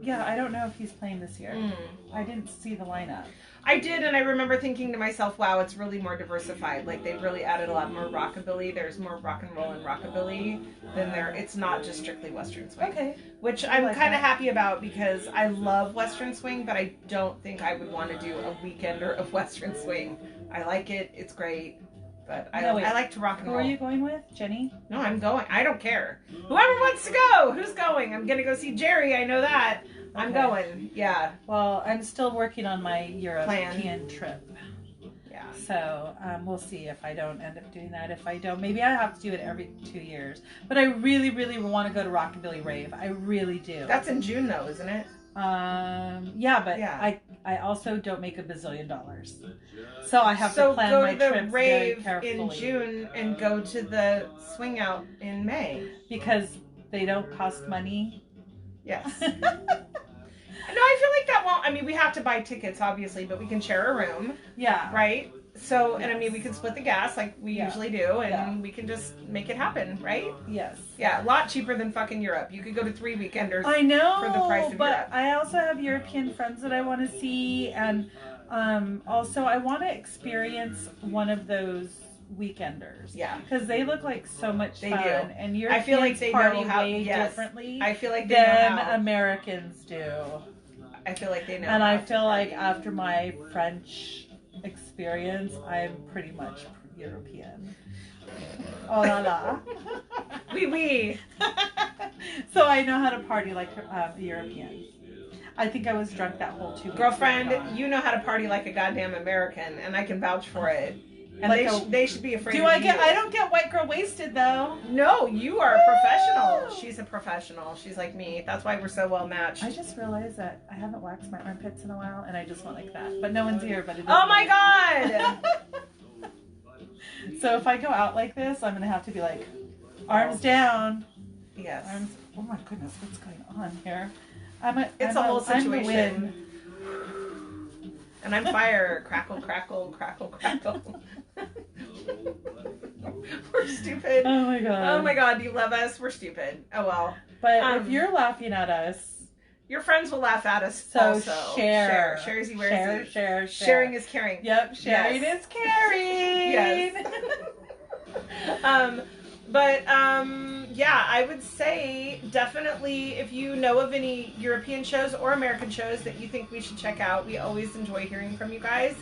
Yeah, I don't know if he's playing this year. Mm. I didn't see the lineup. I did, and I remember thinking to myself, wow, it's really more diversified. Like, they've really added a lot more rockabilly. There's more rock and roll and rockabilly than there. It's not just strictly Western swing. Okay. Which I I'm like kind of that. happy about because I love Western swing, but I don't think I would want to do a weekender of Western swing. I like it. It's great. But No, wait. I like to rock and Who roll. are you going with, Jenny? No, I'm going. I don't care. Whoever wants to go. Who's going? I'm going to go see Jerry. I know that. I'm Okay. going. Yeah. Well, I'm still working on my European trip. Yeah. So we'll see if I don't end up doing that. If I don't, maybe I have to do it every 2 years. But I really, really want to go to Rockabilly Rave. I really do. That's in June, though, isn't it? Yeah, but Yeah. I also don't make $1 billion. So I have to So plan go my to the trips very rave carefully. in June and go to the swing out in May. Because they don't cost money. Yes. No, I feel like that won't. I mean, we have to buy tickets, obviously, but we can share a room, Yeah. right? So, and I mean, Yes. we can split the gas like we Yeah. usually do, and Yeah. we can just make it happen, right? Yes. Yeah, a lot cheaper than fucking Europe. You could go to 3 weekenders. I know, for the price of but Europe. I also have European friends that I want to see, and also I want to experience one of those weekenders. Yeah. Because they look like so much They fun, do. and I Europeans feel like they know party how- way yes. differently I feel like they know than how. Americans do. I feel like they know. And how I to feel like party. after my French experience, I'm pretty much European. Oh la la. Oui, oui. So I know how to party like a European. I think I was drunk that whole 2 weeks. Girlfriend, we were gone. you know how to party like a goddamn American, and I can vouch for it. And Like they should be afraid Do of I you. get? I don't get white girl wasted though. No, you are a professional. Woo! She's a professional. She's like me. That's why we're so well matched. I just realized that I haven't waxed my armpits in a while, and I just went like that. But no one's here. But it Oh doesn't my matter. god! So if I go out like this, I'm gonna have to be like, arms down, Yes. arms. Oh my goodness, what's going on here? It's a whole I'm the situation. wind. And I'm fire. Crackle, crackle, crackle, crackle. We're stupid. Oh my god. Oh my god, do you love us? We're stupid. Oh well. But if you're laughing at us, Your friends will laugh at us so also. share. Share. Sharesy wears it. Share. Sharing is caring. Yep, sharing Yes. is caring. Yes. Yeah, I would say definitely if you know of any European shows or American shows that you think we should check out, we always enjoy hearing from you guys.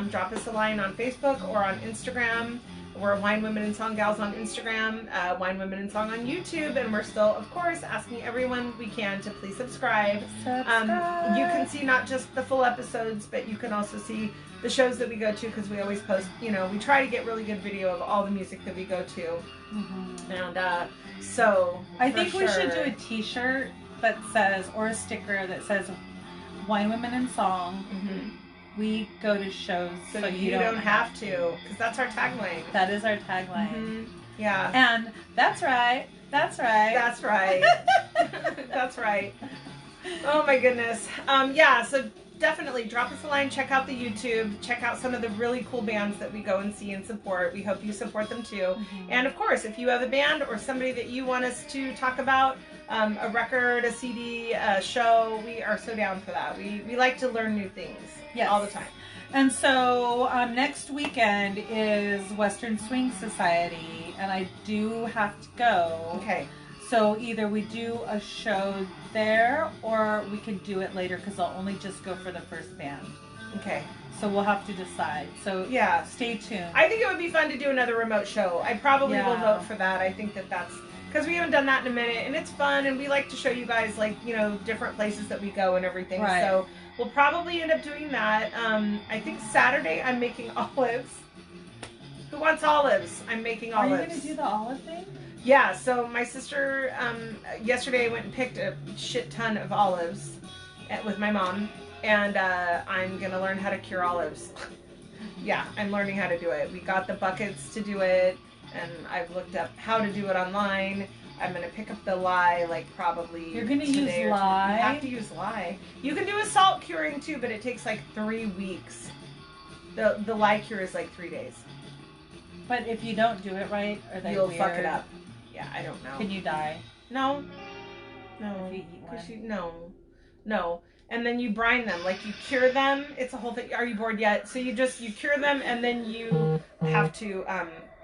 Drop us a line on Facebook or on Instagram. We're Wine Women and Song Gals on Instagram, Wine Women and Song on YouTube, and we're still, of course, asking everyone we can to please subscribe. You can see not just the full episodes, but you can also see the shows that we go to because we always post, we try to get really good video of all the music that we go to. Mm-hmm. And so I for think we should sure- do a T-shirt that says, or a sticker that says, "Wine Women and Song." Mhm. We go to shows, So you don't have to, because that's our tagline. That is our tagline. Mhm. Yeah, And that's right. That's right. that's right. That's right. Oh my goodness. Yeah, so definitely drop us a line, check out the YouTube, check out some of the really cool bands that we go and see and support. We hope you support them too. And of course, if you have a band or somebody that you want us to talk about, a record, a CD, a show, we are so down for that. We like to learn new things all the time. And so next weekend is Western Swing Society, and I do have to go. Okay. So either we do a show there, or we can do it later because I'll only just go for the first band. Okay. So we'll have to decide. So Yeah. stay tuned. I think it would be fun to do another remote show. I probably will Yeah. vote for that. I think that's because we haven't done that in a minute, and it's fun, and we like to show you guys, like, you know, different places that we go and everything. Right. So we'll probably end up doing that. I think Saturday I'm making olives. Who wants olives? I'm making Are olives. you going to do the olive thing? Yeah, so my sister, yesterday I went and picked a shit ton of olives with my mom, and I'm going to learn how to cure olives. Yeah, I'm learning how to do it. We got the buckets to do it, and I've looked up how to do it online. I'm going to pick up the lye, like, probably You're going to today use or tomorrow. lye? You have to use lye. You can do a salt curing, too, but it takes, like, 3 weeks. The lye cure is, like, 3 days. But if you don't do it right, are they You'll weird? fuck it up. Yeah, I don't know. Can you die? No. No. If you eat one? No. And then you brine them. Like, you cure them. It's a whole thing. Are you bored yet? So you cure them, and then you have to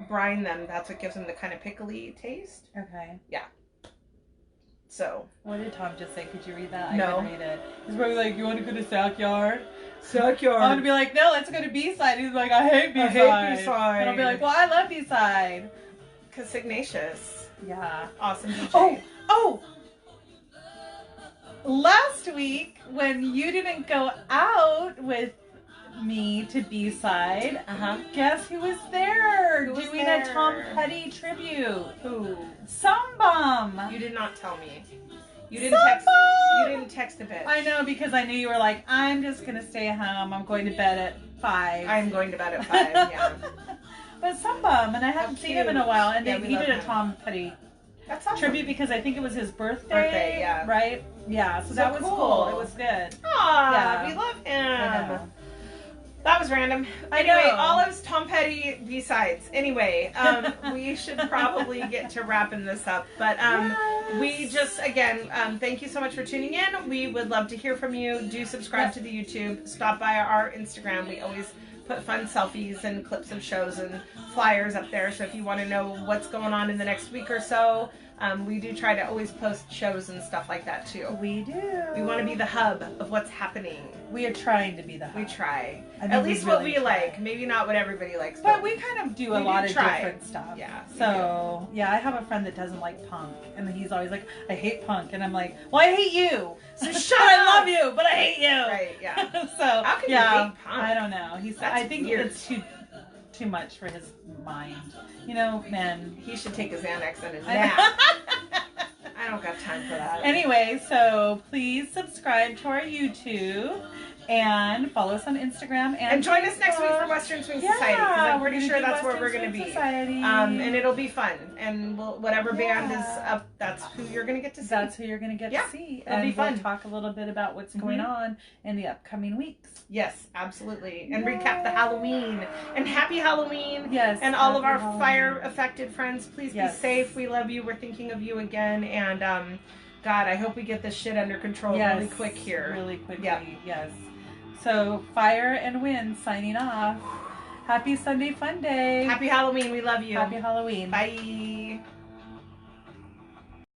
brine them. That's what gives them the kind of pickly taste. Okay. So. What did Tom just say? Could you read that? No. I couldn't read it. He's probably like, you want to go to Stockyard? Stockyard. I'm going to be like, no, let's go to B-side. He's like, I hate B-side. And I'll be like, well, I love B-side. Because Ignatius. Yeah. Awesome DJ. Oh! Last week, when you didn't go out with me to B-side, guess who was there? Who was doing there? a Tom Petty tribute. Who? Some You did not tell me. You Some didn't text a bitch. I know, because I knew you were like, I'm just going to stay home. I'm going to bed at 5. I'm going to bed at 5, yeah. But some bum, and I haven't seen him in a while. And Yeah, then we he love did a him. Tom Petty That's awesome. tribute because I think it was his Birthday, yeah. Right? Yeah, so that was cool. It was good. Aw, Yeah. we love I him. know. That was random. I Anyway, know. Olive's Tom Petty B-sides. Anyway, we should probably get to wrapping this up. But we just, again, thank you so much for tuning in. We would love to hear from you. Do subscribe to the YouTube. Stop by our Instagram. We always put fun selfies and clips of shows and flyers up there. So if you want to know what's going on in the next week or so, we do try to always post shows and stuff like that too. We do. We want to be the hub of what's happening. We are trying to be the hub. We try. I mean, At least what really we try. like. Maybe not what everybody likes. But we kind of do a we lot do of try. different stuff. Yeah, we So, yeah, I have a friend that doesn't like punk. And he's always like, I hate punk. And I'm like, well, I hate you. So But shut I up. love you, but I hate you. Right, yeah. So, How can you yeah, hate punk? I don't know. That's I think weird. it's too much for his mind. You know, men. He should take his Xanax and his I- nap. I don't got time for that. Anyway, so please subscribe to our YouTube and follow us on Instagram And join us next week for Facebook. Western Swing Yeah, Society, because I'm pretty we're sure gonna do that's where Western we're going to Swing be. Society. And it'll be fun. And whatever band is Yeah. up, that's who you're going to get to see. That's who you're going to get Yeah, to see. it'll And be fun. we'll talk a little bit about what's going on in the upcoming weeks. Yes, absolutely. And recap the Halloween. And happy Halloween. Yes. And all of our happy Halloween. fire-affected friends, please Yes. be safe. We love you. We're thinking of you again. And, God, I hope we get this shit under control really quick here. Really quickly, Yeah. yes. So, Fire and Wind signing off. Happy Sunday Fun Day. Happy Halloween. We love you. Happy Halloween. Bye.